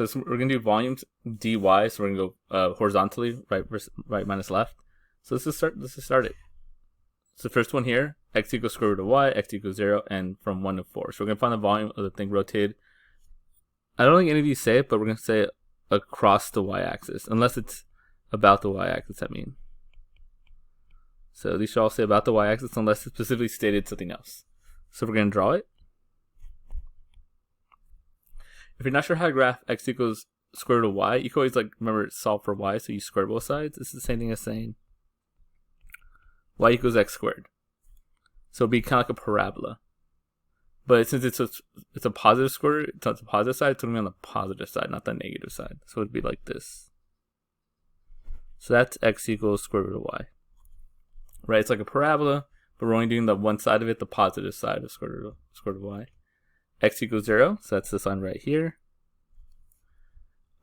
So we're going to do volume dy, so we're going to go horizontally, right minus left. So let's just start it. So the first one here, x equals square root of y, x equals 0, and from 1 to 4. So we're going to find the volume of the thing rotated. I don't think any of you say it, but we're going to say it across the y-axis, unless it's about the y-axis, I mean. So these should all say about the y-axis, unless it's specifically stated something else. So we're going to draw it. If you're not sure how to graph x equals square root of y, you can always, like, remember, solve for y, so you square both sides. This is the same thing as saying y equals x squared. So it'd be kind of like a parabola. But since it's a positive square, it's on the positive side, it's going to be on the positive side, not the negative side. So it'd be like this. So that's x equals square root of y. Right? It's like a parabola, but we're only doing the one side of it, the positive side of square root of y. X equals 0, so that's this line right here.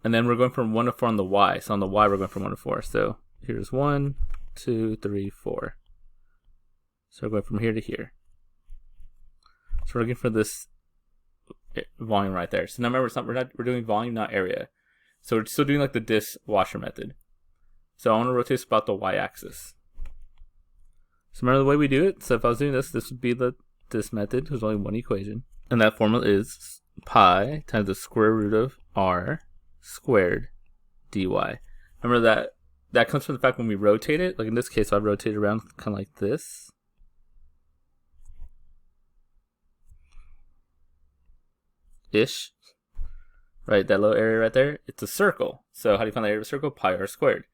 And then we're going from 1 to 4 on the y. So on the y, we're going from 1 to 4. So here's 1, 2, 3, 4. So we're going from here to here. So we're looking for this volume right there. So now remember, we're doing volume, not area. So we're still doing like the dishwasher method. So I want to rotate this about the y-axis. So remember the way we do it? So if I was doing this, this would be this method. There's only one equation. And that formula is pi times the square root of r squared dy. Remember that comes from the fact when we rotate it. Like in this case, I rotate it around kind of like this. Ish. Right, that little area right there, it's a circle. So how do you find the area of a circle? Pi r squared.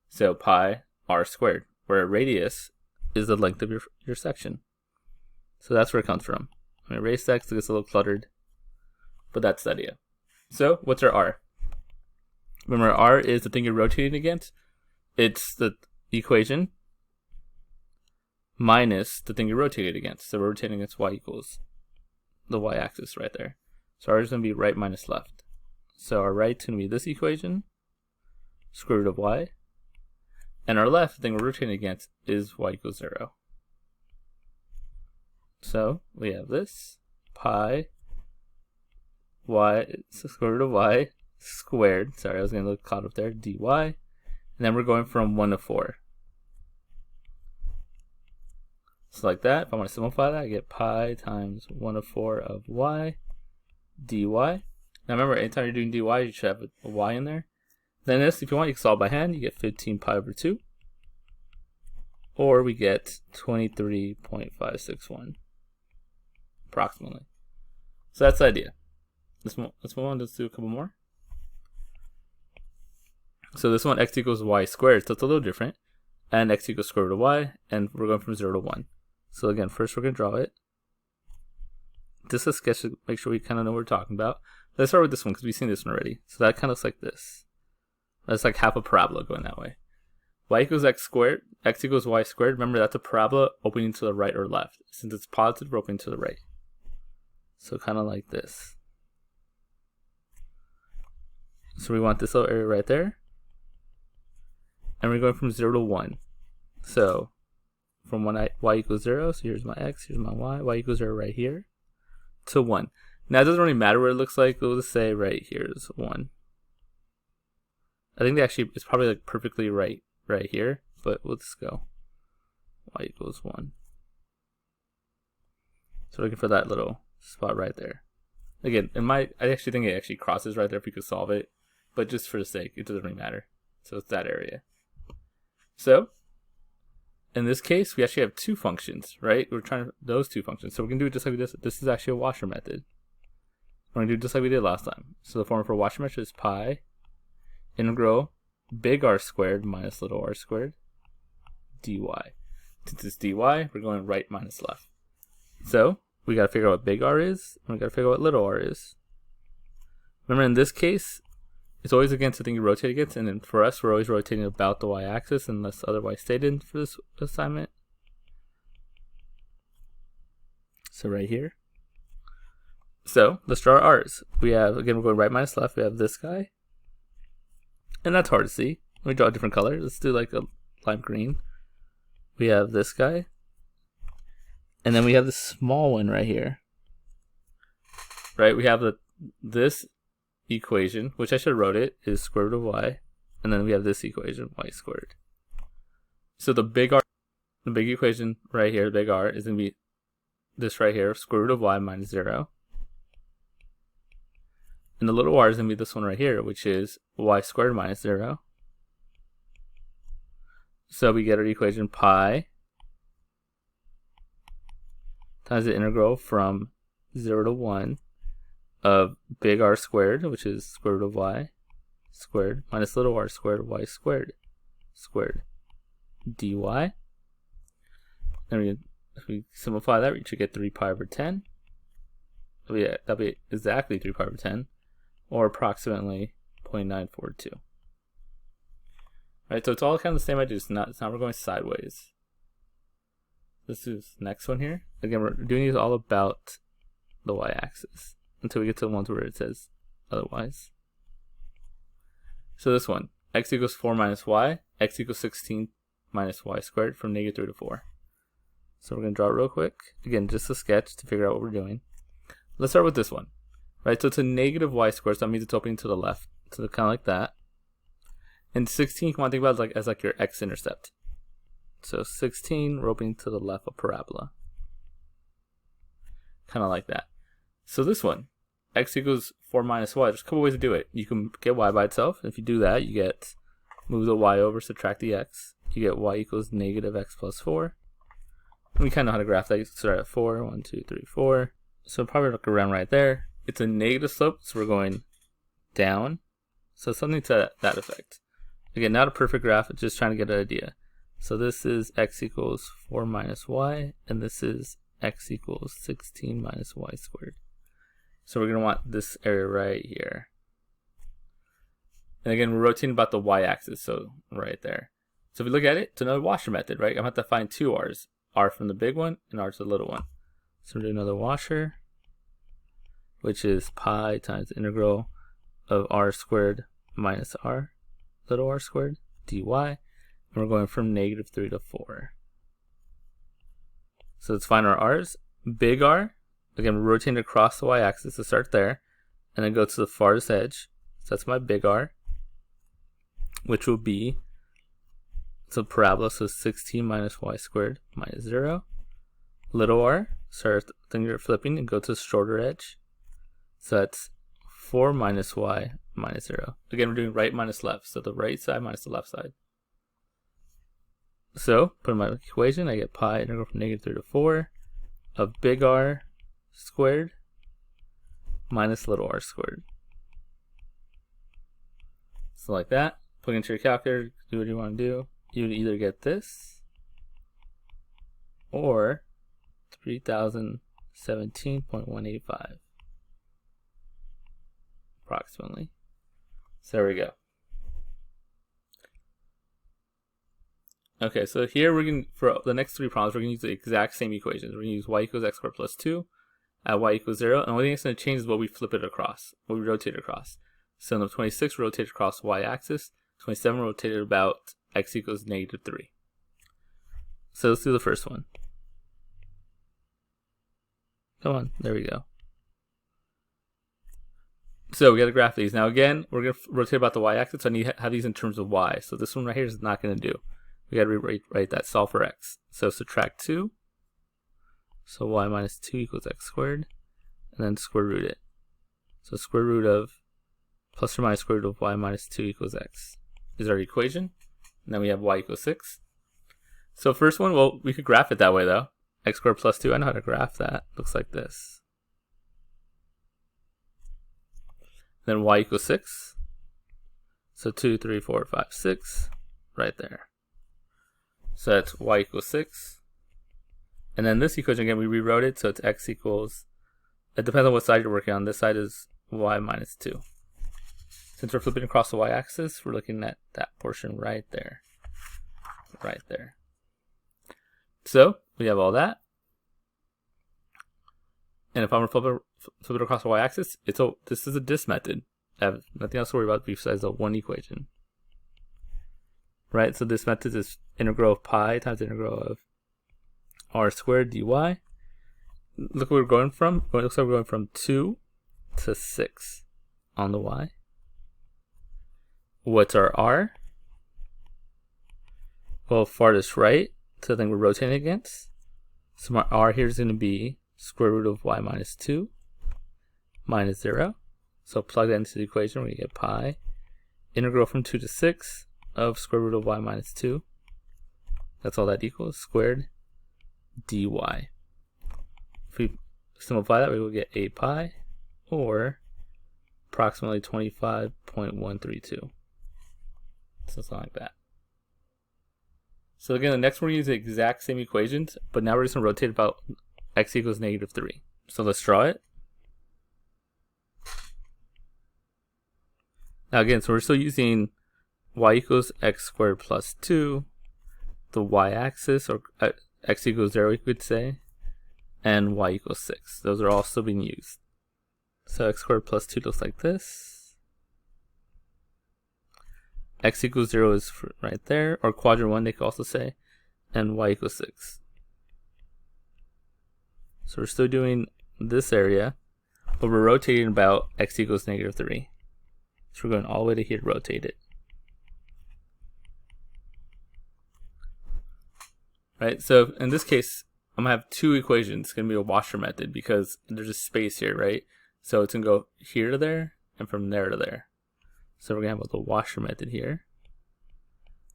So pi r squared, where a radius is the length of your section. So that's where it comes from. I'm going to erase that because it gets a little cluttered. But that's the idea. So what's our r? Remember, r is the thing you're rotating against. It's the equation minus the thing you're rotating against. So we're rotating against y equals the y-axis right there. So r is going to be right minus left. So our right's going to be this equation, square root of y. And our left, the thing we're rotating against, is y equals 0. So we have this pi y, square root of y squared. Sorry, I was going to look caught up there. Dy. And then we're going from 1 to 4. So like that. If I want to simplify that, I get pi times 1 to 4 of y dy. Now remember, anytime you're doing dy, you should have a y in there. Then this, if you want, you can solve by hand. You get 15 pi over 2. Or we get 23.561. Approximately. So that's the idea. Let's move on. Let's do a couple more. So this one, x equals y squared. So it's a little different. And x equals square root of y. And we're going from 0 to 1. So again, first we're going to draw it. This is a sketch to make sure we kind of know what we're talking about. Let's start with this one because we've seen this one already. So that kind of looks like this. That's like half a parabola going that way. Y equals x squared. X equals y squared. Remember, that's a parabola opening to the right or left. Since it's positive, we're opening to the right. So kind of like this. So we want this little area right there. And we're going from 0 to 1. So from y equals 0, so here's my x, here's my y equals 0 right here, to 1. Now it doesn't really matter what it looks like. We'll just say right here is 1. I think it's probably like perfectly right here, but we'll just go y equals 1. So looking for that little spot right there. Again, I actually think it actually crosses right there if we could solve it, but just for the sake, it doesn't really matter. So it's that area. So in this case, we actually have two functions, right? We're trying those two functions. So we're going to do it just like we did. This is actually a washer method. We're going to do it just like we did last time. So the formula for washer method is pi integral big R squared minus little r squared dy. Since it's dy, we're going right minus left. So we got to figure out what big R is, and we got to figure out what little r is. Remember, in this case, it's always against the thing you rotate against, and then for us, we're always rotating about the y-axis unless otherwise stated for this assignment. So right here. So let's draw our r's. We have, again, we're going right minus left. We have this guy, and that's hard to see. Let me draw a different color. Let's do like a lime green. We have this guy, and then we have this small one right here. Right, we have this equation, which I should have wrote it, is square root of y, and then we have this equation, y squared. So the big R, the big equation right here, the big R, is going to be this right here, square root of y minus 0. And the little r is going to be this one right here, which is y squared minus 0. So we get our equation pi times the integral from 0 to 1 of big R squared, which is square root of y squared, minus little r squared, y squared, squared, dy. Then if we simplify that, we should get 3 pi over 10. That'll be exactly 3 pi over 10, or approximately 0.942. Right, so it's all kind of the same idea. It's not we're going sideways. This is the next one here. Again, we're doing these all about the y-axis until we get to the ones where it says otherwise. So this one, x equals 4 minus y, x equals 16 minus y squared from negative 3 to 4. So we're going to draw it real quick. Again, just a sketch to figure out what we're doing. Let's start with this one. Right, so it's a negative y squared, so that means it's opening to the left. So kind of like that. And 16, you want to think about it as like your x-intercept. So 16, we're opening to the left of parabola. Kind of like that. So this one, x equals 4 minus y. There's a couple ways to do it. You can get y by itself. If you do that, you get, move the y over, subtract the x. You get y equals negative x plus 4. And we kind of know how to graph that. You start at 4, 1, 2, 3, 4. So probably look around right there. It's a negative slope, so we're going down. So something to that effect. Again, not a perfect graph, it's just trying to get an idea. So this is x equals 4 minus y, and this is x equals 16 minus y squared. So we're going to want this area right here. And again, we're rotating about the y-axis, so right there. So if we look at it, it's another washer method, right? I'm going to have to find two r's. R from the big one and R to the little one. So we're doing another washer, which is pi times the integral of r squared minus r, little r squared, dy. And we're going from negative 3 to 4. So let's find our r's. Big R, again, we're rotating across the y-axis to start there, and then go to the farthest edge. So that's my big R, which will be, so parabola, so 16 minus y squared minus 0. Little r, start finger flipping and go to the shorter edge. So that's 4 minus y minus 0. Again, we're doing right minus left, so the right side minus the left side. So, put in my equation, I get pi integral from negative 3 to 4 of big R squared minus little r squared. So like that, plug into your calculator, do what you want to do. You would either get this or 3017.185 approximately. So there we go. Okay, so here we're going to, for the next three problems, we're going to use the exact same equations. We're going to use y equals x squared plus 2 at y equals 0. And the only thing that's going to change is what we flip it across, what we rotate it across. So in the 26, rotate across y-axis. 27 rotated about x equals negative 3. So let's do the first one. Come on, there we go. So we got to graph these. Now again, we're going to rotate about the y-axis, so I need to have these in terms of y. So this one right here is not going to do. We got to rewrite that, solve for x. So subtract 2. So y minus 2 equals x squared. And then square root it. So square root of plus or minus square root of y minus 2 equals x is our equation. And then we have y equals 6. So first one, well, we could graph it that way though. X squared plus 2, I know how to graph that. Looks like this. Then y equals 6. So 2, 3, 4, 5, 6, right there. So that's y equals 6. And then this equation, again, we rewrote it, so it's x equals, it depends on what side you're working on. This side is y minus 2. Since we're flipping across the y-axis, we're looking at that portion right there. Right there. So we have all that. And if I'm going to flip it across the y-axis, this is a dis method. I have nothing else to worry about besides the one equation. Right, so this method is integral of pi times the integral of r squared dy. Look where we're going from. It looks like we're going from 2 to 6 on the y. What's our r? Well, farthest right to the thing we're rotating against. So my r here is going to be square root of y minus 2 minus 0. So plug that into the equation, we're going to get pi integral from 2 to 6 of square root of y minus 2. That's all that equals, squared dy. If we simplify that, we will get 8 pi, or approximately 25.132. So something like that. So again, the next one we're going to use the exact same equations, but now we're just going to rotate about x equals negative 3. So let's draw it. Now again, so we're still using y equals x squared plus 2, the y-axis, or x equals 0 you could say, and y equals 6. Those are all still being used. So x squared plus 2 looks like this. X equals 0 is right there, or quadrant 1 they could also say, and y equals 6. So we're still doing this area, but we're rotating about x equals negative 3. So we're going all the way to here to rotate it. Right, so in this case, I'm going to have two equations. It's going to be a washer method because there's a space here, right? So it's going to go here to there and from there to there. So we're going to have the washer method here.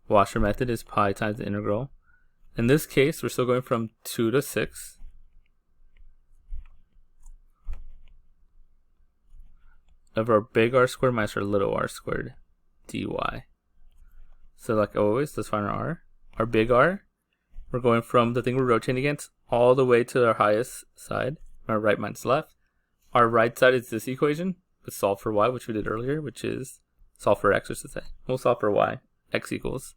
Washer method is pi times the integral. In this case, we're still going from 2 to 6. Of our big R squared minus our little r squared dy. So like always, let's find our r. Our big R, we're going from the thing we're rotating against all the way to our highest side, our right minus left. Our right side is this equation. Let's solve for y, which we did earlier, which is solve for x, I should say. We'll solve for y. X equals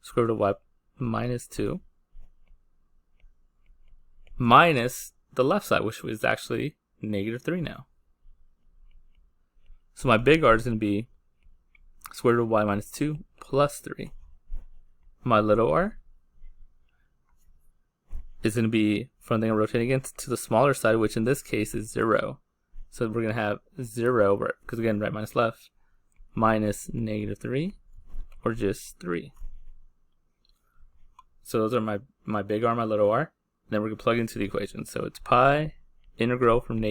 square root of y minus 2 minus the left side, which is actually negative 3 now. So my big R is going to be square root of y minus 2 plus 3. My little r is going to be from the thing I'm rotating against to the smaller side, which in this case is 0. So we're going to have 0, because again, right minus left, minus negative 3, or just 3. So those are my big R, my little r. Then we're going to plug into the equation. So it's pi integral from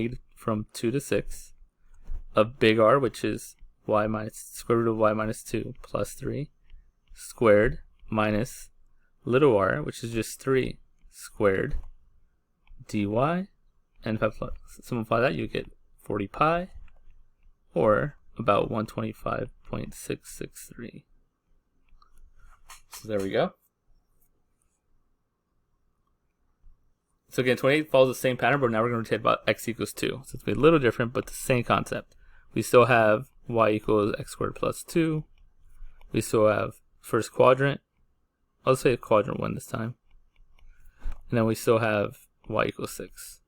2 to 6 of big R, which is y minus square root of y minus 2 plus 3 squared minus little r, which is just 3 squared dy. And if I simplify that, you get 40 pi, or about 125.663. So there we go. So again, 28 follows the same pattern, but now we're going to rotate about x equals 2. So it's going to be a little different, but the same concept. We still have y equals x squared plus 2. We still have first quadrant. I'll say quadrant 1 this time. And then we still have y equals 6.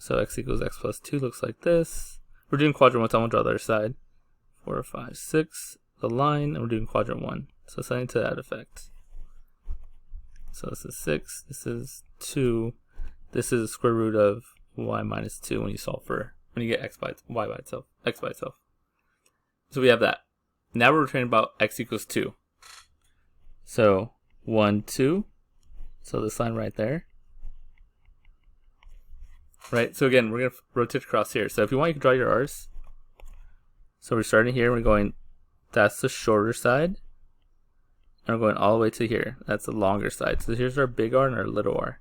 So x equals x plus 2 looks like this. We're doing quadrant 1, so I'm going to draw the other side. 4, 5, 6, the line, and we're doing quadrant 1. So something to that effect. So this is 6, this is 2, this is square root of y minus 2 when you solve for, when you get x by itself. So we have that. Now we're returning about x equals 2. So 1, 2, so this line right there. Right, so again, we're going to rotate across here. So if you want, you can draw your r's. So we're starting here, we're going, that's the shorter side. And we're going all the way to here. That's the longer side. So here's our big R and our little r.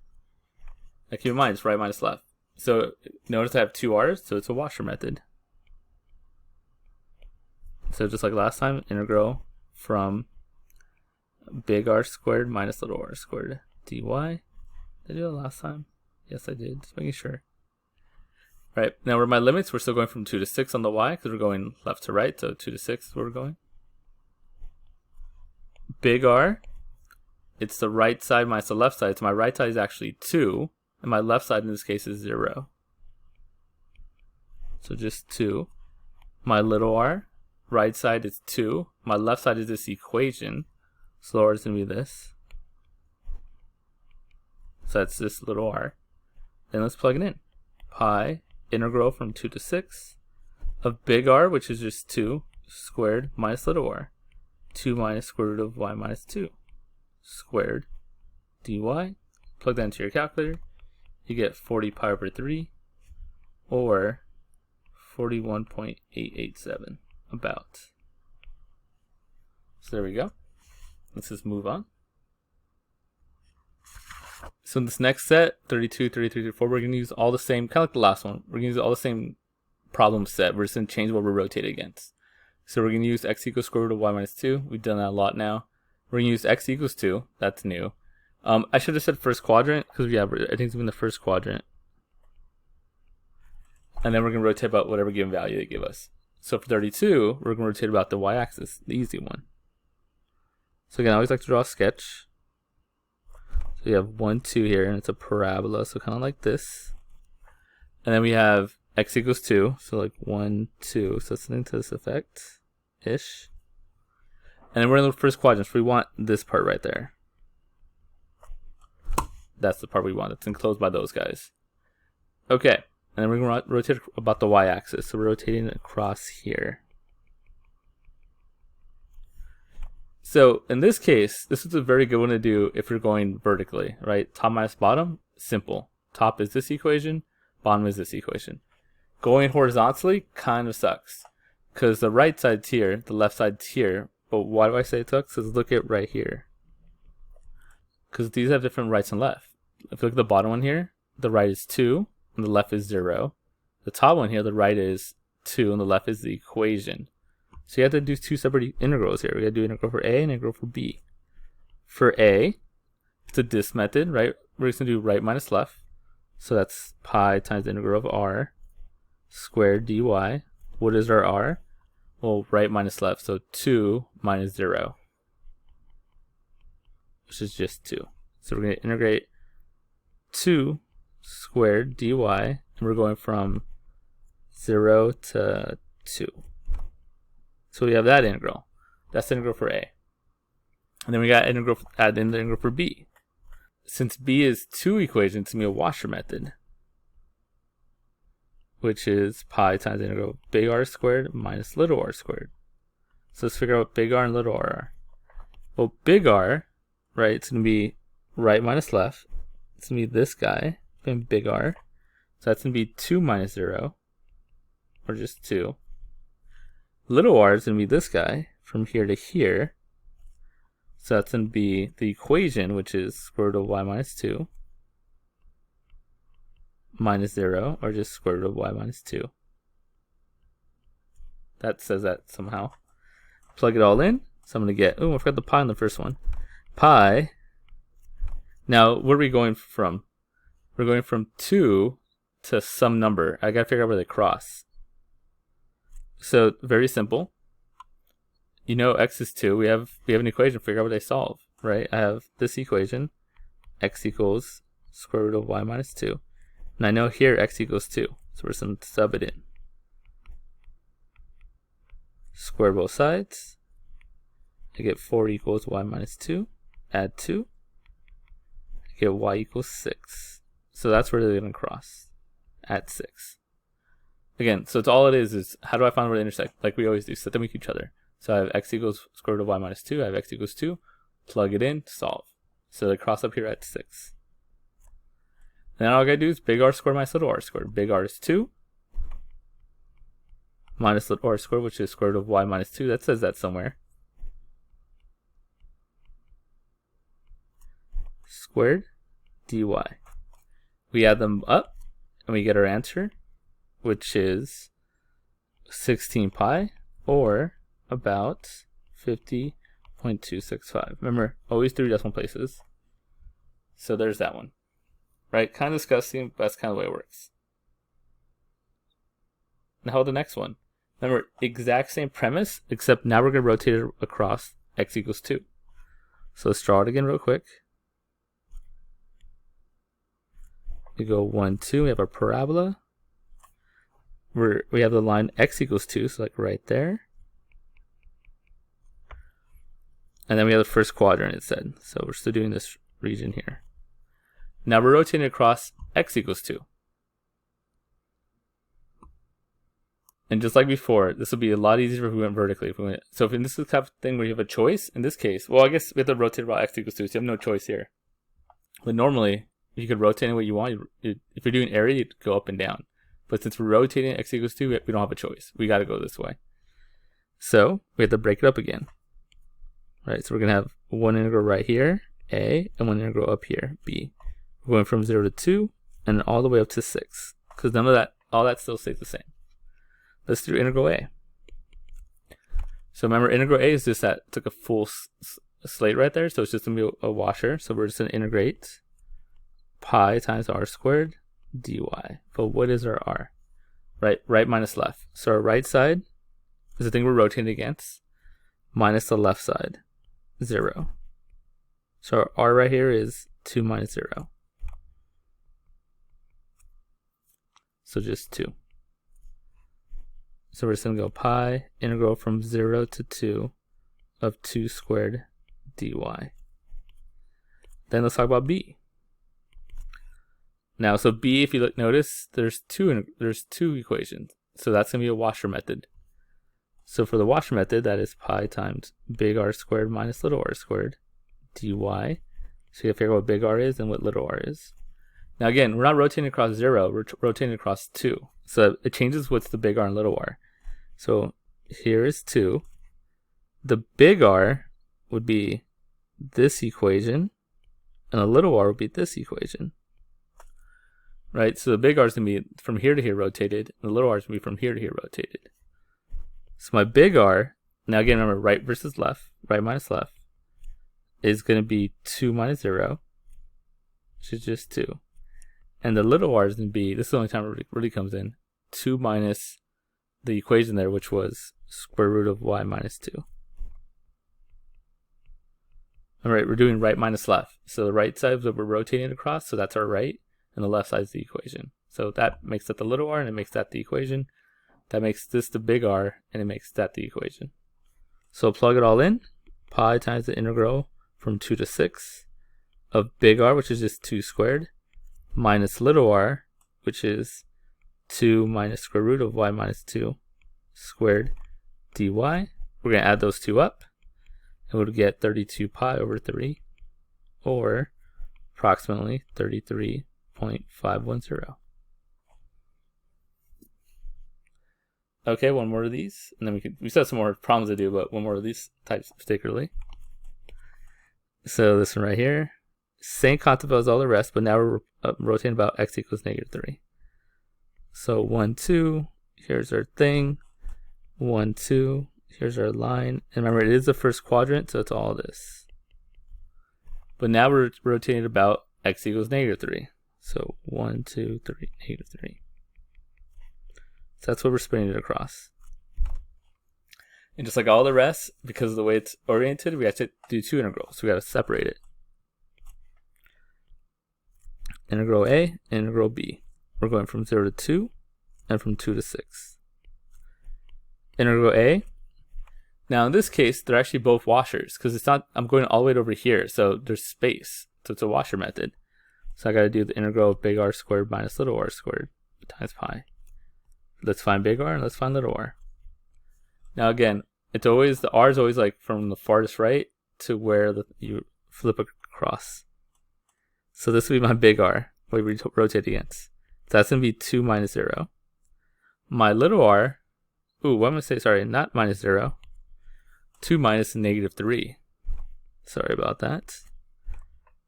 Now keep in mind, it's right minus left. So notice I have two r's, so it's a washer method. So just like last time, integral from big R squared minus little r squared dy. Did I do that last time? Yes, I did. Just making sure. Right, now where my limits, we're still going from 2 to 6 on the y, because we're going left to right, so 2 to 6 is where we're going. Big R, it's the right side minus the left side, so my right side is actually 2, and my left side in this case is 0. So just 2. My little r, right side is 2, my left side is this equation, so r is going to be this. So that's this little r. Then let's plug it in. pi integral from 2 to 6 of big R, which is just 2 squared minus little r. 2 minus square root of y minus 2 squared dy. Plug that into your calculator. You get 40 pi over 3 or 41.887 about. So there we go. Let's just move on. So in this next set, 32, 33, 34, we're going to use all the same, kind of like the last one. We're going to use all the same problem set. We're just going to change what we're rotating against. So we're going to use x equals square root of y minus 2. We've done that a lot now. We're going to use x equals 2. That's new. I should have said first quadrant because I think it's in the first quadrant. And then we're going to rotate about whatever given value they give us. So for 32, we're going to rotate about the y-axis, the easy one. So again, I always like to draw a sketch. So we have 1, 2 here, and it's a parabola, so kind of like this. And then we have x equals 2, so like 1, 2, so something to this effect-ish. And then we're in the first quadrant, so we want this part right there. That's the part we want. It's enclosed by those guys. Okay, and then we're going to rotate about the y-axis, so we're rotating across here. So in this case, this is a very good one to do if you're going vertically, right? Top minus bottom, simple. Top is this equation, bottom is this equation. Going horizontally kind of sucks because the right side's here, the left side's here. But why do I say it sucks? Because look at right here. Because these have different rights and left. If you look at the bottom one here, the right is 2 and the left is 0. The top one here, the right is 2 and the left is the equation. So you have to do two separate integrals here. We got to do integral for A and integral for B. For A, it's a this method, right? We're just going to do right minus left. So that's pi times the integral of r squared dy. What is our r? Well, right minus left, so 2 minus 0, which is just 2. So we're going to integrate 2 squared dy, and we're going from 0 to 2. So we have that integral. That's the integral for A. And then we got integral, add in the integral for B. Since B is 2 equations, it's going to be a washer method, which is pi times the integral of big R squared minus little r squared. So let's figure out what big R and little r are. Well, big R, right, it's going to be right minus left. It's going to be this guy, and big R. So that's going to be 2 minus 0, or just 2. Little r is going to be this guy from here to here. So that's going to be the equation, which is square root of y minus 2 minus 0, or just square root of y minus 2. That says that somehow. Plug it all in. So I'm going to get, oh, I forgot the pi on the first one. Pi. Now, where are we going from? We're going from 2 to some number. I got to figure out where they cross. So very simple. You know x is 2. We have an equation. Figure out what they solve, right? I have this equation, x equals square root of y minus 2. And I know here x equals 2. So we're just going to sub it in. Square both sides. I get 4 equals y minus 2. Add 2. I get y equals 6. So that's where they're going to cross. At 6. Again, so it's all it is how do I find where they intersect? Like we always do, set them with each other. So I have x equals square root of y minus 2. I have x equals 2. Plug it in, solve. So they cross up here at 6. Then all I gotta do is big R squared minus little r squared. Big R is 2. Minus little r squared, which is square root of y minus 2. That says that somewhere. Squared dy. We add them up, and we get our answer, which is 16 pi, or about 50.265. Remember, always 3 decimal places. So there's that one. Right? Kind of disgusting, but that's kind of the way it works. Now how about the next one? Remember, exact same premise, except now we're going to rotate it across x equals 2. So let's draw it again real quick. We go 1, 2, we have our parabola. We have the line x equals 2, so like right there. And then we have the first quadrant, it said. So we're still doing this region here. Now we're rotating across x equals 2. And just like before, this would be a lot easier if we went vertically. So if in this type of thing where you have a choice, in this case, well, I guess we have to rotate about x equals 2, so you have no choice here. But normally, if you could rotate any way you want, if you're doing area, you'd go up and down. But since we're rotating x equals 2, we don't have a choice. We got to go this way. So we have to break it up again. Right, so we're going to have one integral right here, a, and one integral up here, b. We're going from 0 to 2, and all the way up to 6. Because none of that, all that still stays the same. Let's do integral a. So remember, integral a is just that, took a full slate right there, so it's just going to be a washer. So we're just going to integrate pi times r squared dy. But what is our r? Right minus left. So our right side is the thing we're rotating against, minus the left side, 0. So our r right here is 2 minus 0. So just 2. So we're just going to go pi integral from 0 to 2 of 2 squared dy. Then let's talk about b. Now, so b, if you notice, there's two equations. So that's going to be a washer method. So for the washer method, that is pi times big R squared minus little r squared dy. So you have to figure out what big R is and what little r is. Now again, we're not rotating across 0, we're rotating across 2. So it changes what's the big R and little r. So here is 2. The big R would be this equation, and the little r would be this equation. Right? So the big R is going to be from here to here rotated, and the little r is going to be from here to here rotated. So my big R, now again, remember right versus left, right minus left, is going to be 2 minus 0, which is just 2. And the little r is going to be, this is the only time it really comes in, 2 minus the equation there, which was square root of y minus 2. All right, we're doing right minus left. So the right side is what we're rotating across, so that's our right, and the left side is the equation. So that makes that the little r, and it makes that the equation. That makes this the big R, and it makes that the equation. So plug it all in. Pi times the integral from 2 to 6 of big R, which is just 2 squared, minus little r, which is 2 minus square root of y minus 2 squared dy. We're going to add those two up, and we'll get 32 pi over 3, or approximately 33.510. Okay, one more of these, and then we still have some more problems to do, but one more of these types particularly. So this one right here, same concept as all the rest, but now we're rotating about x equals -3. So 1, 2, here's our thing. 1, 2, here's our line. And remember, it is the first quadrant, so it's all this. But now we're rotating about x equals -3. So 1, 2, 3, -3. So that's what we're spinning it across. And just like all the rest, because of the way it's oriented, we have to do two integrals. So we got to separate it. Integral A, integral B. We're going from 0 to 2 and from 2 to 6. Integral A. Now in this case, they're actually both washers because it's not, I'm going all the way over here, so there's space. So it's a washer method. So I got to do the integral of big R squared minus little r squared times pi. Let's find big R and let's find little r. Now again, it's always, the r is always like from the farthest right to where you flip across. So this will be my big R, what we rotate against. So that's going to be 2 minus 0. My little r, what am I going to say? Sorry, not minus 0. 2 minus -3. Sorry about that.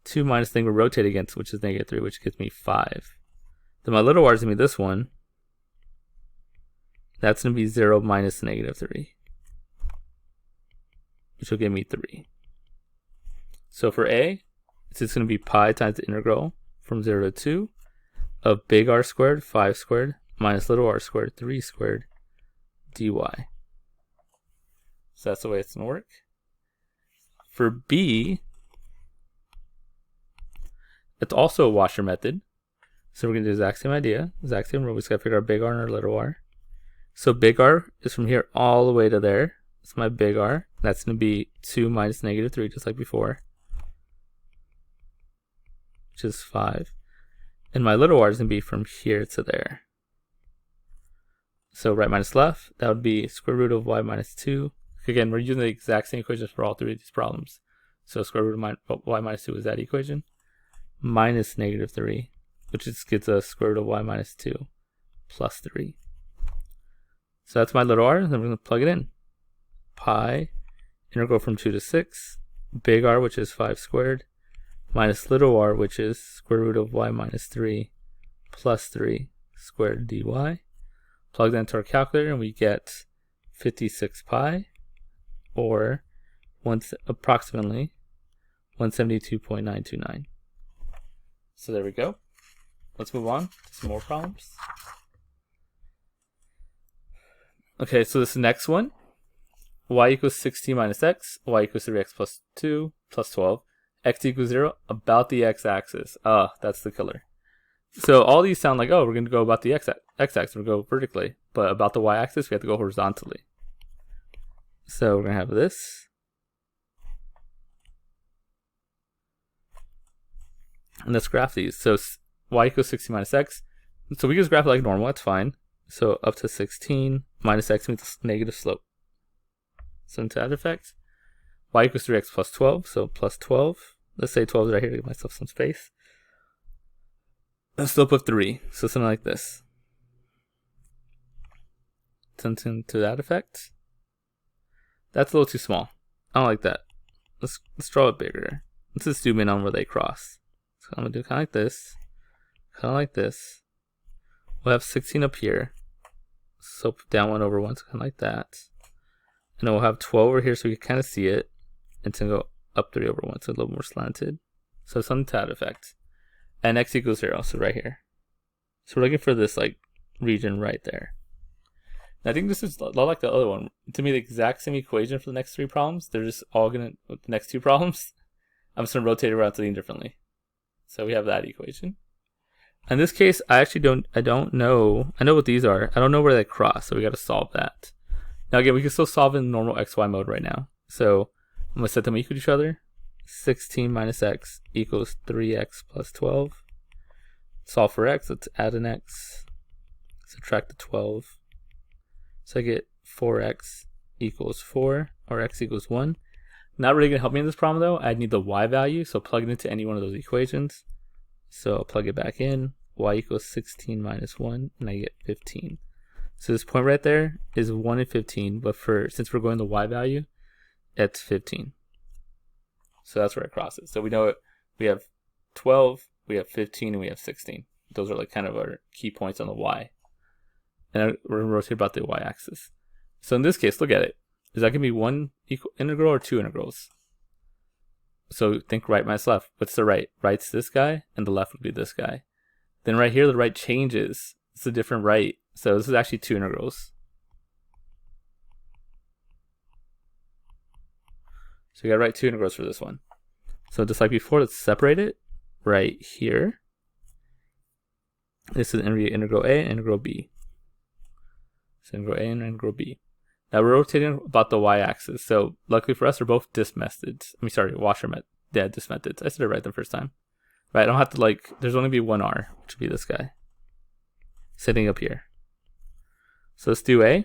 2 minus the thing we rotate against, which is -3, which gives me 5. Then my little r is going to be this one. That's going to be 0 minus -3, which will give me 3. So for A, it's just going to be pi times the integral from 0 to 2 of big R squared, 5 squared, minus little r squared, 3 squared, dy. So that's the way it's going to work. For B, it's also a washer method. So we're going to do the exact same idea, exact same rule. We just got to figure out big R and our little r. So big R is from here all the way to there. It's my big R. That's going to be 2 minus -3, just like before, which is 5. And my little r is going to be from here to there. So right minus left, that would be square root of y minus 2. Again, we're using the exact same equations for all three of these problems. So square root of y minus 2 is that equation. Minus negative 3, which just gives us square root of y minus 2 plus 3. So that's my little r, and then we're going to plug it in. Pi, integral from 2 to 6, big R, which is 5 squared, minus little r, which is square root of y minus 3 plus 3 squared dy. Plug that into our calculator, and we get 56 pi, or approximately 172.929. So there we go. Let's move on to some more problems. Okay, so this next one, y equals 16 minus x, y equals 3x plus 2 plus 12, x equals 0, about the x-axis. That's the killer. So all these sound like, oh, we're going to go about the x-axis, we're going to go vertically. But about the y-axis, we have to go horizontally. So we're going to have this. And let's graph these. So y equals 16 minus x. So we just graph it like normal, that's fine. So up to 16 minus x means negative slope. So into that effect, y equals 3x plus 12, so plus 12. Let's say 12 is right here to give myself some space. A slope of 3, so something like this. Something to that effect. That's a little too small. I don't like that. Let's draw it bigger. Let's just zoom in on where they cross. So I'm going to do kind of like this. Kind of like this. We'll have 16 up here. Slope down 1 over 1, so kind of like that. And then we'll have 12 over here so we can kind of see it. And then go up 3 over 1, so a little more slanted. So something to that effect. And x equals 0, so right here. So we're looking for this like region right there. And I think this is a lot like the other one. To me, the exact same equation for the next 3 problems. They're just all going to, with the next 2 problems, I'm just going to rotate around something differently. So we have that equation. In this case, I don't know. I know what these are. I don't know where they cross, so we got to solve that. Now again, we can still solve in normal XY mode right now. So I'm going to set them equal to each other. 16 minus x equals 3x plus 12. Solve for x, let's add an x. Subtract the 12. So I get 4x equals 4, or x equals 1. Not really going to help me in this problem though. I need the y value, so plug it into any one of those equations. So I'll plug it back in. Y equals 16 minus 1, and I get 15. So this point right there is 1 and 15, but since we're going the y value, it's 15. So that's where it crosses. So we know we have 12, we have 15, and we have 16. Those are like kind of our key points on the y. And we're going to rotate about the y-axis. So in this case, look at it. Is that going to be one integral or 2 integrals? So think right minus left. What's the right? Right's this guy, and the left would be this guy. Then right here, the right changes. It's a different right. So this is actually 2 integrals. So you got to write 2 integrals for this one. So just like before, let's separate it right here. This is integral A and integral B. So integral A and integral B. Now we're rotating about the y-axis. So luckily for us, they're both disk methods. Disk methods. I said it right the first time. Right, I don't have to there's only be one r, which would be this guy. Sitting up here. So let's do A.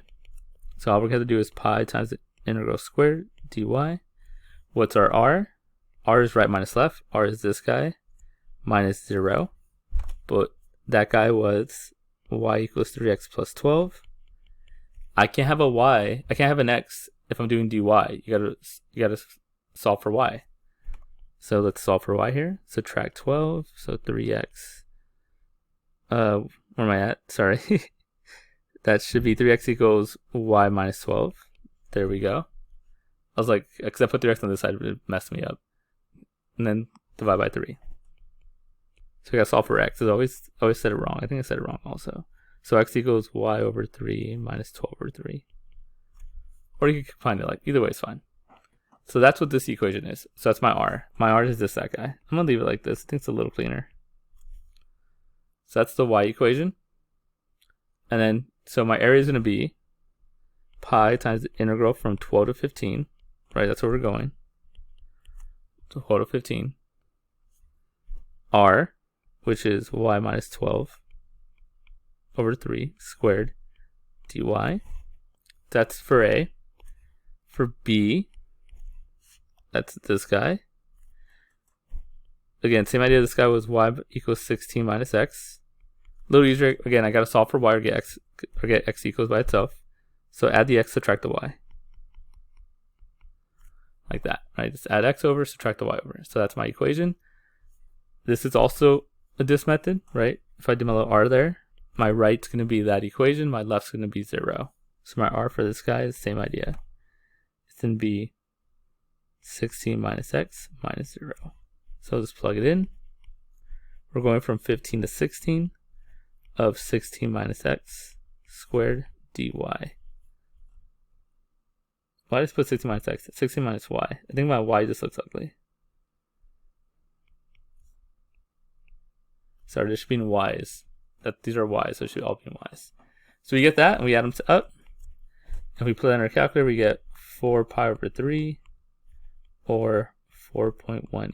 So all we're going to do is pi times the integral squared dy. What's our r? R is right minus left. R is this guy minus 0. But that guy was y equals 3x plus 12. I can't have a y. I can't have an x if I'm doing dy. You gotta solve for y. So let's solve for y here. Subtract 12. So 3x. Where am I at? Sorry. That should be 3x equals y minus 12. There we go. I was like, because I put 3x on this side, it messed me up. And then divide by 3. So we got to solve for x. I always said it wrong. I think I said it wrong also. So x equals y over 3 minus 12 over 3. Or you can find it either way is fine. So that's what this equation is. So that's my r. My r is that guy. I'm going to leave it like this. I think it's a little cleaner. So that's the y equation. And then, so my area is going to be pi times the integral from 12 to 15. Right, that's where we're going. 12 to 15. R, which is y minus 12 over 3 squared dy. That's for A. For B, that's this guy. Again, same idea. This guy was y equals 16 minus x. A little easier. Again, I got to solve for y or get x equals by itself. So add the x, subtract the y. Like that, right? Just add x over, subtract the y over. So that's my equation. This is also a dis method, right? If I do my little r there, my right's going to be that equation, my left's going to be 0. So my r for this guy is the same idea. It's going to be 16 minus x minus 0. So just plug it in. We're going from 15 to 16 of 16 minus x squared dy. Why just put 16 minus x? 16 minus y. I think my y just looks ugly. Sorry, there should be y's. These are y's, so it should all be y's. So we get that, and we add them up. If we put that in our calculator, we get 4 pi over 3, or 4.188.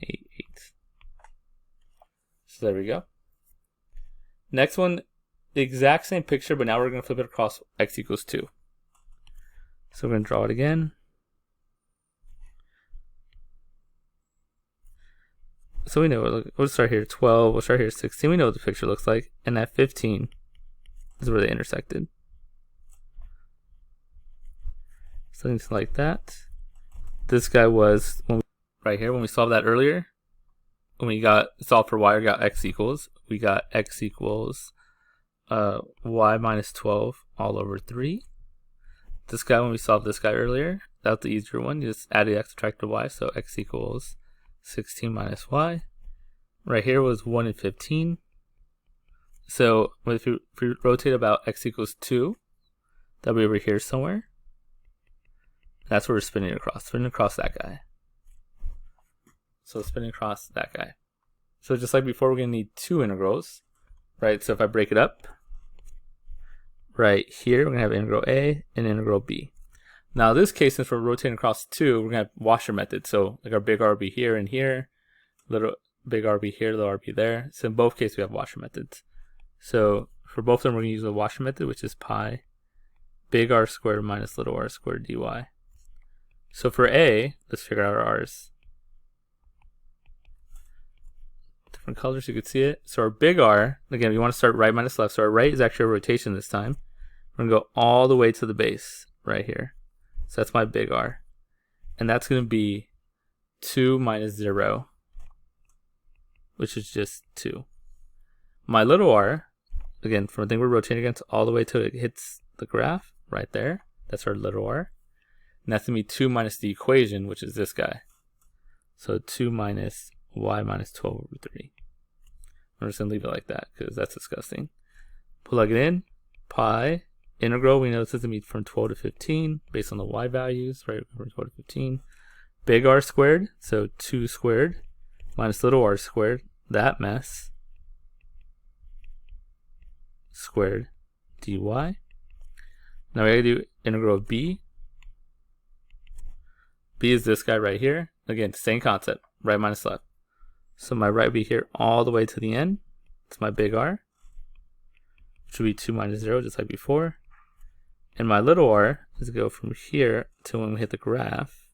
So there we go. Next one, the exact same picture, but now we're going to flip it across x equals 2. So we're going to draw it again. So we know, we'll start here 12, we'll start here 16, we know what the picture looks like, and at 15 is where they intersected. Something like that. This guy was, right here, when we solved that earlier, when we got solved for y, we got x equals, we got x equals y minus 12 all over 3. This guy, when we solved this guy earlier, that's the easier one. You just add the x, subtract the y, so x equals 16 minus y. Right here was 1 and 15. So if we rotate about x equals 2, that'll be over here somewhere. That's where we're spinning across that guy. So spinning across that guy. So just like before, we're going to need 2 integrals, right? So if I break it up, right here, we're going to have integral A and integral B. Now in this case, since we're rotating across 2, we're going to have washer method. So like our big R will be here and here, little big R will be here, little R will be there. So in both cases, we have washer methods. So for both of them, we're going to use the washer method, which is pi big R squared minus little r squared dy. So for A, let's figure out our r's. Different colors, you could see it. So our big R, again, we want to start right minus left. So our right is actually a rotation this time. We're going to go all the way to the base right here. So that's my big R. And that's going to be 2 minus 0, which is just 2. My little r, again, from the thing we're rotating against all the way till it hits the graph right there. That's our little r. And that's going to be 2 minus the equation, which is this guy. So 2 minus y minus 12 over 3. I'm just going to leave it like that because that's disgusting. Plug it in. Pi integral, we know this is going to be from 12 to 15 based on the y values, right? From 12 to 15. Big R squared, so 2 squared minus little r squared, that mess, squared dy. Now we gotta do integral of b. B is this guy right here. Again, same concept, right minus left. So my right will be here all the way to the end. It's my big R, which will be 2 minus 0, just like before. And my little r is going to go from here to when we hit the graph.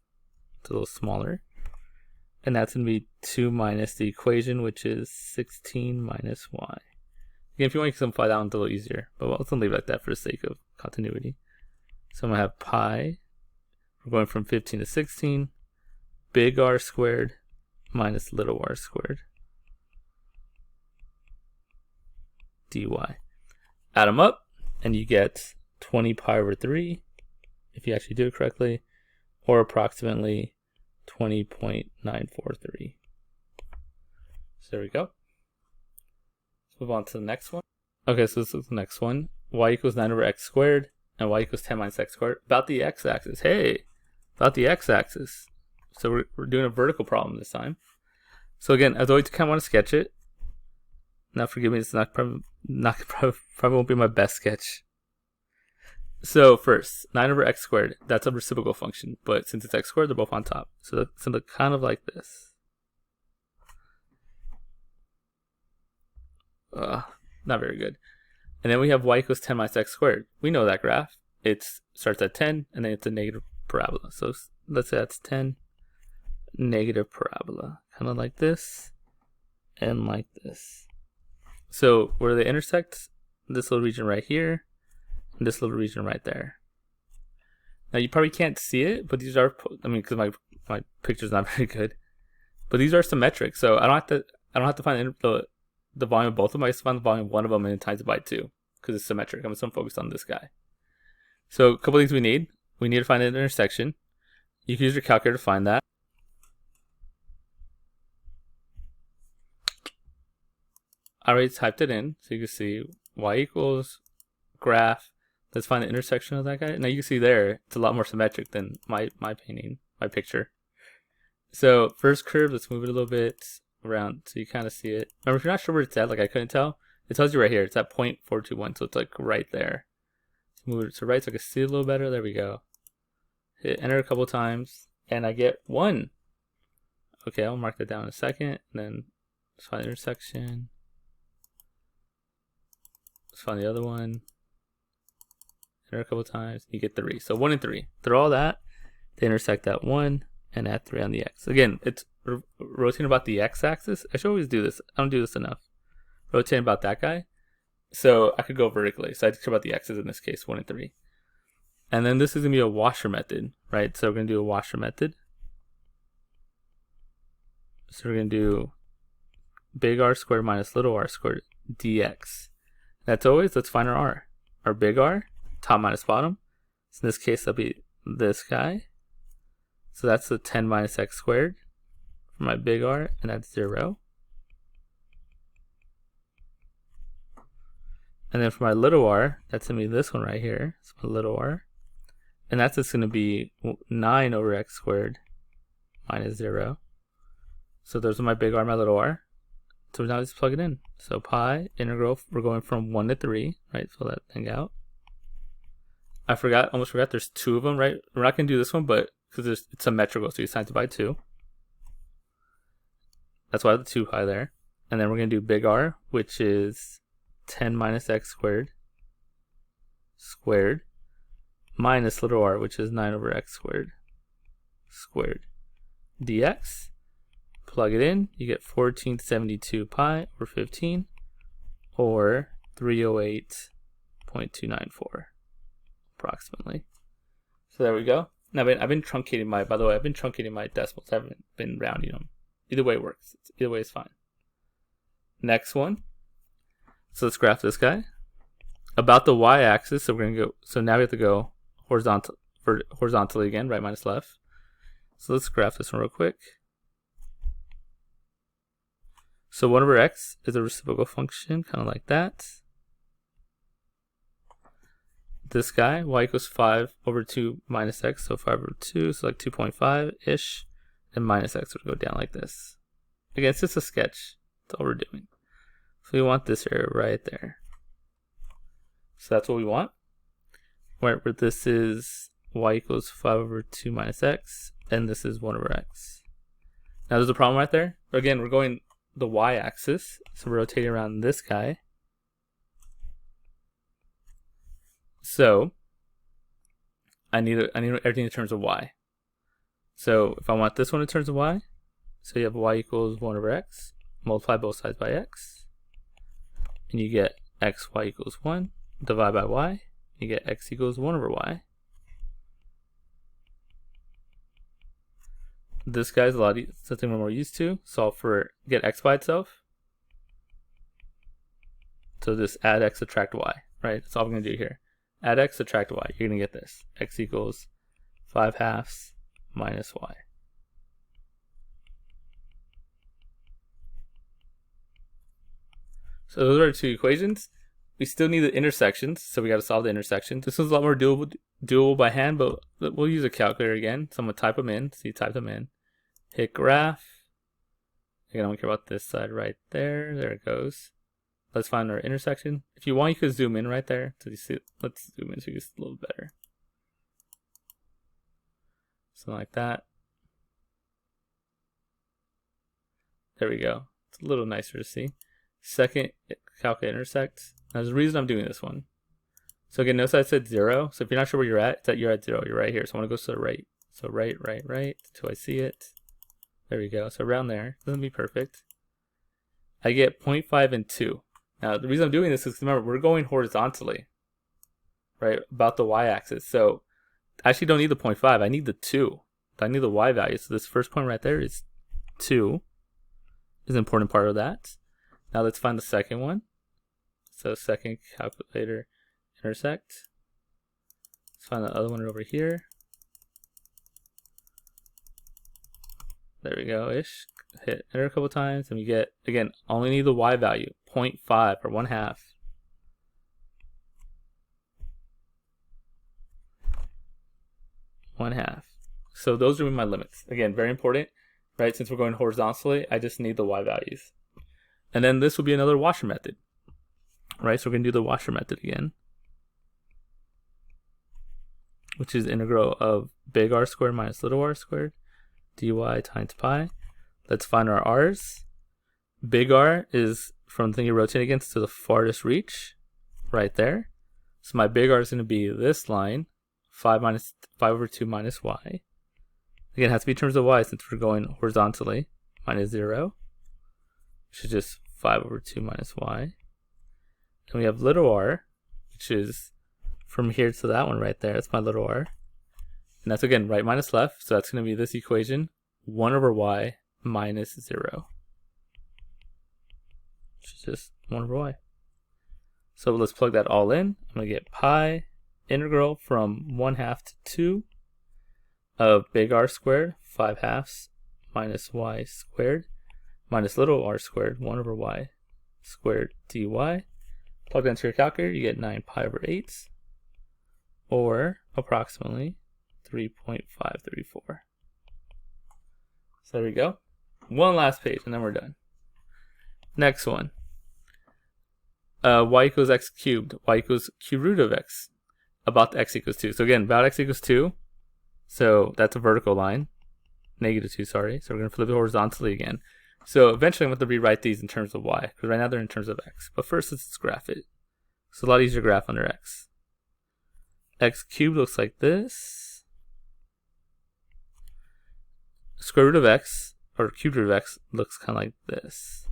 It's a little smaller. And that's going to be 2 minus the equation, which is 16 minus y. Again, if you want to simplify that one, it's a little easier. But let's leave it like that for the sake of continuity. So I'm going to have pi. We're going from 15 to 16. Big R squared minus little r squared dy. Add them up, and you get 20 pi over 3, if you actually do it correctly, or approximately 20.943. So there we go. Let's move on to the next one. Okay, so this is the next one. Y equals 9 over x squared, and y equals 10 minus x squared. About the x-axis. Hey, about the x-axis. So we're doing a vertical problem this time. So again, as always, you kind of want to sketch it. Now forgive me, it's probably won't be my best sketch. So first, 9 over x squared, that's a reciprocal function, but since it's x squared, they're both on top. So that's going to look kind of like this. Not very good. And then we have y equals 10 minus x squared. We know that graph. It starts at 10, and then it's a negative parabola. So let's say that's 10, negative parabola. Kind of like this, and like this. So where they intersect, this little region right here, and this little region right there. Now you probably can't see it, but these are, I mean, because my picture's not very good. But these are symmetric, so I don't have to find the volume of both of them. I just find the volume of one of them and then times it by 2 because it's symmetric. I'm just focused on this guy. So a couple things we need. We need to find an intersection. You can use your calculator to find that. I already typed it in, so you can see y equals graph. Let's find the intersection of that guy. Now you can see there, it's a lot more symmetric than my painting, my picture. So first curve, let's move it a little bit around so you kind of see it. Remember, if you're not sure where it's at, like I couldn't tell, it tells you right here. It's at 0.421, so it's like right there. Let's move it to right so I can see it a little better. There we go. Hit enter a couple times, and I get 1. Okay, I'll mark that down in a second. And then let's find the intersection. Let's find the other one. Enter a couple times, you get 3. So 1 and 3. Through all that, they intersect at 1 and at 3 on the x. Again, it's rotating about the x-axis. I should always do this. I don't do this enough. Rotating about that guy. So I could go vertically. So I care about the x's in this case, 1 and 3. And then this is going to be a washer method, right? So we're going to do a washer method. So we're going to do big R squared minus little r squared dx. That's always, let's find our r. Our big R, top minus bottom. So in this case, that'll be this guy. So that's the 10 minus x squared for my big R, and that's 0. And then for my little r, that's going to be this one right here. It's my little r. And that's just going to be 9 over x squared minus 0. So those are my big R, my little r. So now let's plug it in. So pi integral, we're going from 1 to 3, right? Fill that thing out. I almost forgot there's 2 of them, right? We're not going to do this one, but because it's symmetrical, so you times it by 2. That's why the 2 pi there. And then we're going to do big R, which is 10 minus x squared minus little r, which is 9 over x squared dx. Plug it in, you get 1472 pi over 15, or 308.294 approximately. So there we go. Now I've been truncating my, by the way, I've been truncating my decimals. I haven't been rounding them. Either way works. Either way is fine. Next one. So let's graph this guy. About the y-axis, so we're gonna go. So now we have to go horizontally again, right minus left. So let's graph this one real quick. So 1 over x is a reciprocal function, kind of like that. This guy, y equals 5 over 2 minus x, so 5 over 2, so like 2.5-ish, and minus x would go down like this. Again, it's just a sketch. That's all we're doing. So we want this area right there. So that's what we want. Where this is y equals 5 over 2 minus x, and this is 1 over x. Now there's a problem right there. Again, we're going the y-axis, so we're rotating around this guy. So I need everything in terms of y. So if I want this one in terms of y, so you have y equals 1 over x, multiply both sides by x, and you get x y equals 1, divide by y, you get x equals 1 over y. This guy's a lot something we're more used to. Solve for, get x by itself. So just add x, subtract y, right? That's all we're going to do here. Add x, subtract y. You're going to get this. X equals 5/2 minus y. So those are our 2 equations. We still need the intersections, so we got to solve the intersections. This one's a lot more doable by hand, but we'll use a calculator again. So I'm going to type them in. So you type them in. Hit graph. Again, I don't care about this side right there. There it goes. Let's find our intersection. If you want, you could zoom in right there. So you see, let's zoom in so you can see a little better. Something like that. There we go. It's a little nicer to see. Second, calculate intersect. Now there's a reason I'm doing this one. So again, notice I said 0. So if you're not sure where you're at, it's that you're at 0. You're right here. So I want to go to the right. So right till I see it. There we go. So around there. Doesn't be perfect. I get 0.5 and 2. Now the reason I'm doing this is, remember, we're going horizontally, right, about the y-axis. So I actually don't need the 0.5. I need the 2. I need the y value. So this first point right there is 2. Is an important part of that. Now let's find the second one. So second calculator intersect. Let's find the other one over here. There we go, ish. Hit enter a couple times, and we get, again, only need the y value, 0.5 or 1/2. So those are my limits. Again, very important, right? Since we're going horizontally, I just need the y values. And then this will be another washer method, right? So we're going to do the washer method again, which is integral of big R squared minus little r squared dy times pi. Let's find our r's. Big R is from the thing you're rotating against to the farthest reach, right there. So my big R is going to be this line, 5 over 2 minus y. Again, it has to be in terms of y since we're going horizontally, minus 0, which is just 5 over 2 minus y. And we have little r, which is from here to that one right there. That's my little r. And that's, again, right minus left. So that's going to be this equation, 1 over y minus 0. Which is just 1 over y. So let's plug that all in. I'm going to get pi integral from 1/2 to 2 of big R squared, 5/2 minus y squared, minus little r squared, 1 over y squared dy. Plug that into your calculator, you get 9 pi over 8, or approximately 3.534. So there we go. One last page, and then we're done. Next one. Y equals x cubed. Y equals cube root of x. About x equals 2. So again, about x equals 2. So that's a vertical line. -2, sorry. So we're going to flip it horizontally again. So eventually I'm going to rewrite these in terms of y, because right now they're in terms of x. But first let's graph it. It's a lot easier to graph under x. X cubed looks like this. Square root of x, or cube root of x, looks kind of like this.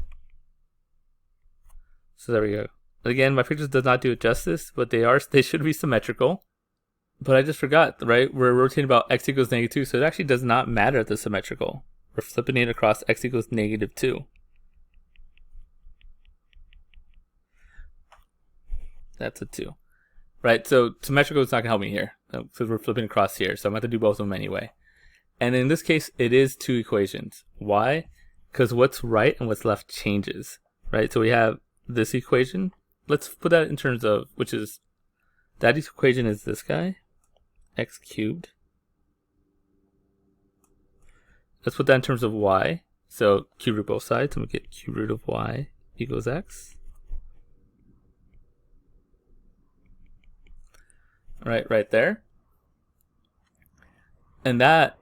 So there we go. Again, my pictures does not do it justice, but they should be symmetrical. But I just forgot, right? We're rotating about x equals -2, so it actually does not matter if they're symmetrical. We're flipping it across x equals -2. That's a 2. Right, so symmetrical is not going to help me here, because we're flipping across here, so I'm going to have to do both of them anyway. And in this case, it is 2 equations. Why? Because what's right and what's left changes, right? So we have this equation. Let's put that in terms of, which is, that equation is this guy, x cubed. Let's put that in terms of y. So cube root both sides, and we get cube root of y equals x. Right there. And that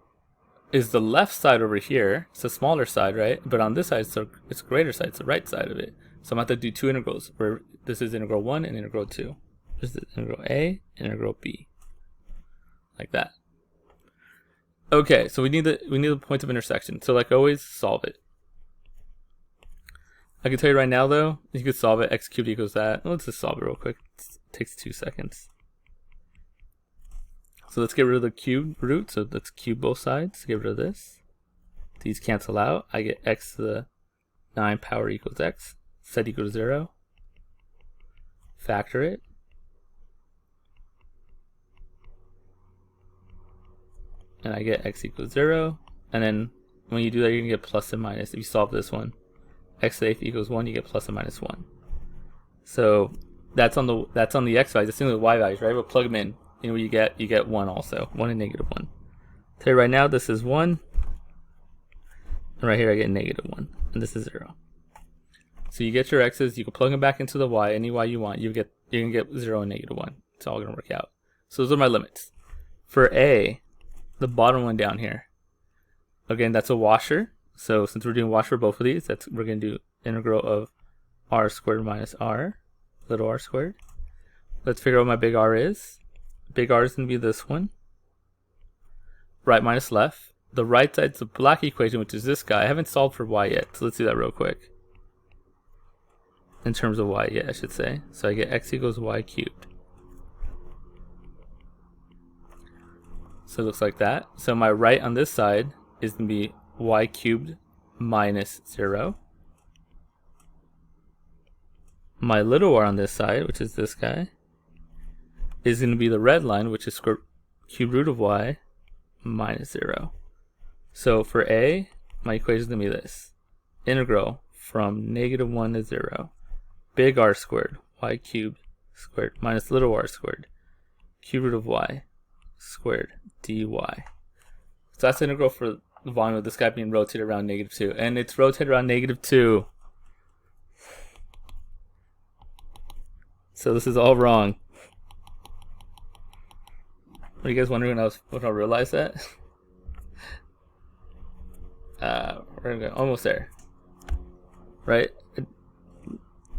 is the left side over here. It's the smaller side, right? But on this side, it's the greater side. It's the right side of it. So I'm going to have to do 2 integrals, where this is integral 1 and integral 2. This is integral A and integral B. Like that. Okay, so we need the points of intersection. So like always, solve it. I can tell you right now though, you could solve it. X cubed equals that. Let's just solve it real quick. It takes 2 seconds. So let's get rid of the cube root. So let's cube both sides. Get rid of this. These cancel out. I get x to the 9 power equals x. Set equals 0. Factor it. And I get x equals 0. And then when you do that, you're going to get plus and minus. If you solve this one, x to the 8th equals 1, you get plus and minus 1. So that's on the x values. That's the y values, right? We'll plug them in. You know what you get 1 also. 1 and -1. So right now this is 1. And right here I get -1. And this is 0. So you get your x's, you can plug them back into the y, any y you want, you're gonna get 0 and -1. It's all gonna work out. So those are my limits. For A, the bottom one down here, again, that's a washer. So since we're doing washer for both of these, we're gonna do integral of r squared minus r little r squared. Let's figure out what my big R is. Big R is going to be this one. Right minus left. The right side's the black equation, which is this guy. I haven't solved for y yet, so let's do that real quick. In terms of y, yeah, I should say. So I get x equals y cubed. So it looks like that. So my right on this side is going to be y cubed minus 0. My little r on this side, which is this guy, is going to be the red line, which is cube root of y minus 0. So for a, my equation is going to be this. Integral from -1 to 0. Big R squared, y cubed squared, minus little r squared, cube root of y squared dy. So that's the integral for the volume of this guy being rotated around -2. And it's rotated around -2. So this is all wrong. Are you guys wondering when I realized that? We're gonna go almost there. Right? It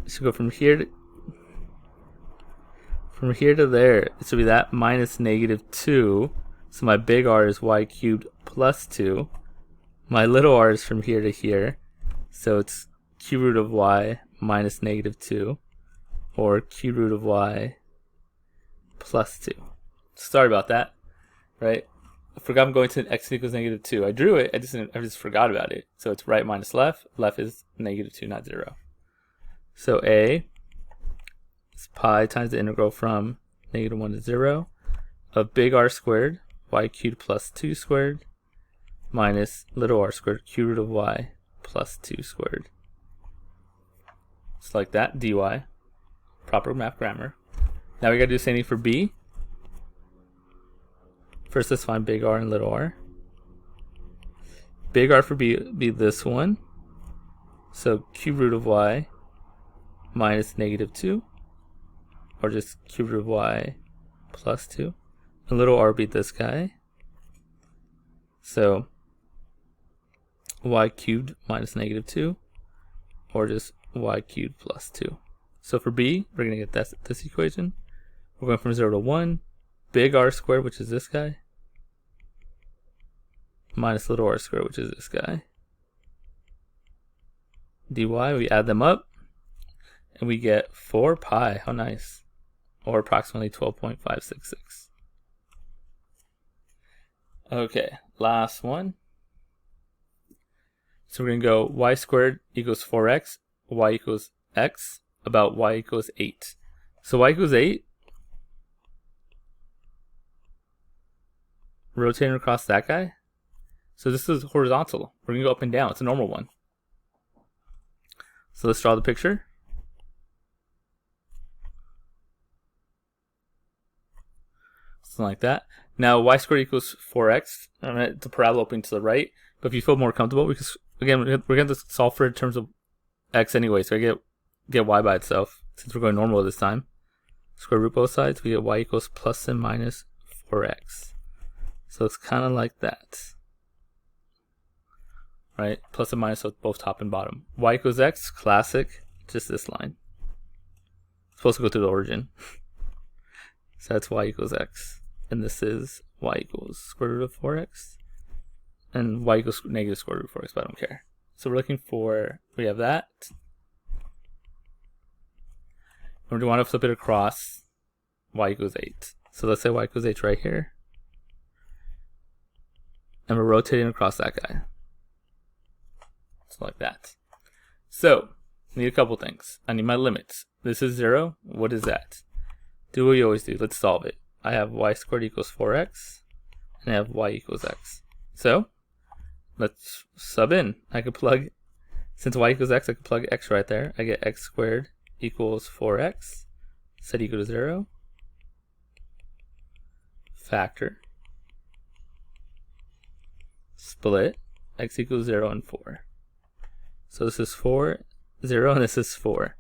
should go from here to there. It should be that minus -2. So my big R is y cubed plus 2. My little r is from here to here. So it's cube root of y minus -2. Or cube root of y plus 2. Sorry about that. Right? I forgot I'm going to x equals -2. I drew it, I just forgot about it. So it's right minus left. Left is -2, not 0. So a is pi times the integral from -1 to 0 of big R squared, y cubed plus 2 squared, minus little r squared, cube root of y plus 2 squared. Just like that, dy. Proper math grammar. Now we gotta do the same thing for b. First, let's find big R and little r. Big R for b be this one. So cube root of y minus -2. Or just cube root of y plus 2. And little r be this guy. So y cubed minus -2. Or just y cubed plus 2. So for b, we're going to get this equation. We're going from 0 to 1. Big R squared, which is this guy, minus little r squared, which is this guy. dy, we add them up, and we get 4 pi. How nice. Or approximately 12.566. Okay, last one. So we're going to go y squared equals 4x, y equals x, about y equals 8. So y equals 8, rotating across that guy. So this is horizontal. We're going to go up and down. It's a normal one. So let's draw the picture. Something like that. Now y squared equals 4x. It's a parabola opening to the right. But if you feel more comfortable, because again, we're going to solve for it in terms of x anyway. So I get y by itself. Since we're going normal this time. Square root both sides. We get y equals plus and minus 4x. So it's kind of like that. Right? Plus and minus of both top and bottom. Y equals x, classic. Just this line. It's supposed to go through the origin. So that's y equals x. And this is y equals square root of 4x. And y equals negative square root of 4x, but I don't care. So we're looking for, we have that. And we want to flip it across y equals 8. So let's say y equals 8 right here. And we're rotating across that guy. So like that. So, I need a couple things. I need my limits. This is 0. What is that? Do what you always do. Let's solve it. I have y squared equals 4x. And I have y equals x. So, let's sub in. I could plug, since y equals x, I could plug x right there. I get x squared equals 4x. Set equal to 0. Factor. Split. X equals 0 and 4. So this is 4, 0, and this is 4.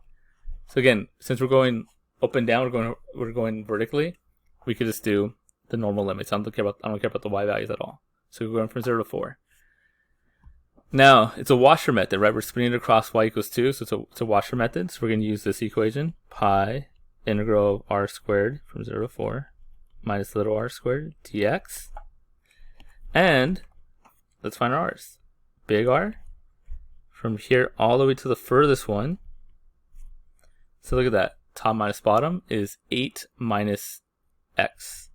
So again, since we're going up and down, we're going vertically, we could just do the normal limits. I don't care about the y values at all. So we're going from 0 to 4. Now, it's a washer method, right? We're splitting it across y equals 2, so it's a washer method. So we're going to use this equation, pi integral of r squared from 0 to 4 minus little r squared dx. And let's find our r's. Big R from here all the way to the furthest one. So look at that. Top minus bottom is 8 minus x.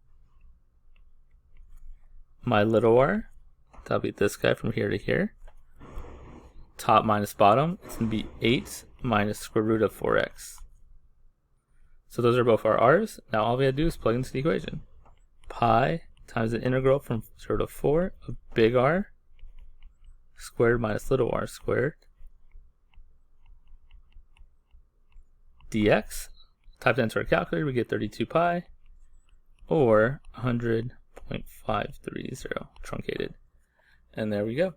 My little r, that'll be this guy from here to here. Top minus bottom, it's going to be 8 minus square root of 4x. So those are both our r's. Now all we have to do is plug into the equation. Pi times the integral from 0 to 4 of big R squared minus little r squared dx. Type that into our calculator, we get 32 pi, or 100.530 truncated. And there we go.